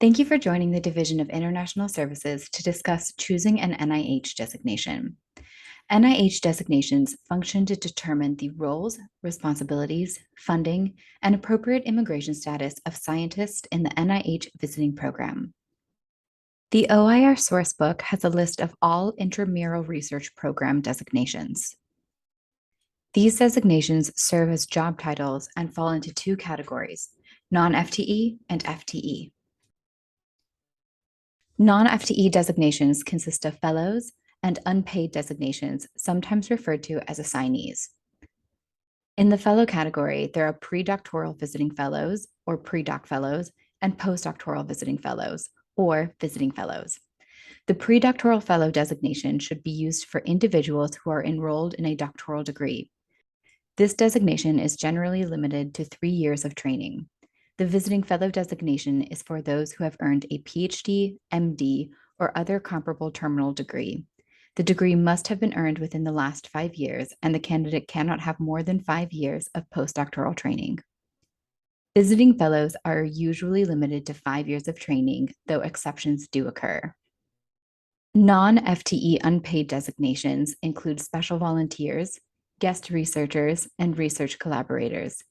Thank you for joining the Division of International Services to discuss choosing an NIH designation. NIH designations function to determine the roles, responsibilities, funding, and appropriate immigration status of scientists in the NIH visiting program. The OIR sourcebook has a list of all intramural research program designations. These designations serve as job titles and fall into two categories, non-FTE and FTE. Non-FTE designations consist of fellows and unpaid designations, sometimes referred to as assignees. In the fellow category, there are pre-doctoral visiting fellows, or pre-doc fellows, and postdoctoral visiting fellows, or visiting fellows. The pre-doctoral fellow designation should be used for individuals who are enrolled in a doctoral degree. This designation is generally limited to 3 years of training. The visiting fellow designation is for those who have earned a PhD, MD, or other comparable terminal degree. The degree must have been earned within the last 5 years, and the candidate cannot have more than 5 years of postdoctoral training. Visiting fellows are usually limited to 5 years of training, though exceptions do occur. Non-FTE unpaid designations include special volunteers, guest researchers, and research collaborators.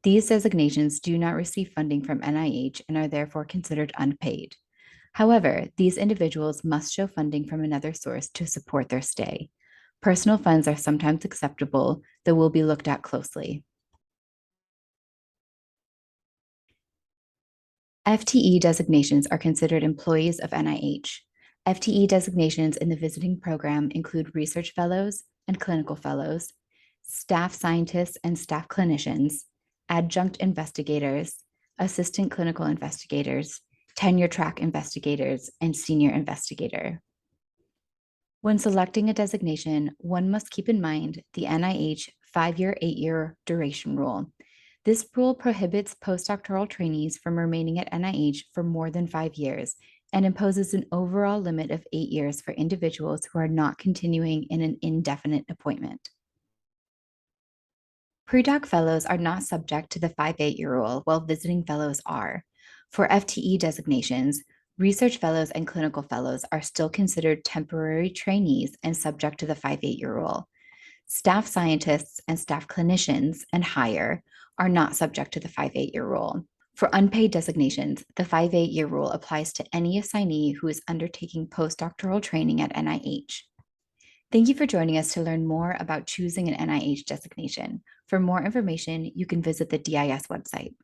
These designations do not receive funding from NIH and are therefore considered unpaid. However, these individuals must show funding from another source to support their stay. Personal funds are sometimes acceptable, though will be looked at closely. FTE designations are considered employees of NIH. FTE designations in the visiting program include research fellows and clinical fellows, staff scientists and staff clinicians, adjunct investigators, assistant clinical investigators, tenure track investigators, and senior investigator. When selecting a designation, one must keep in mind the NIH 5-year, 8-year duration rule. This rule prohibits postdoctoral trainees from remaining at NIH for more than 5 years and imposes an overall limit of 8 years for individuals who are not continuing in an indefinite appointment. Pre-doc fellows are not subject to the 5-8-year rule, while visiting fellows are. For FTE designations, research fellows and clinical fellows are still considered temporary trainees and subject to the 5-8-year rule. Staff scientists and staff clinicians and higher are not subject to the 5-8-year rule. For unpaid designations, the 5-8-year rule applies to any assignee who is undertaking postdoctoral training at NIH. Thank you for joining us to learn more about choosing an NIH designation. For more information, you can visit the DIS website.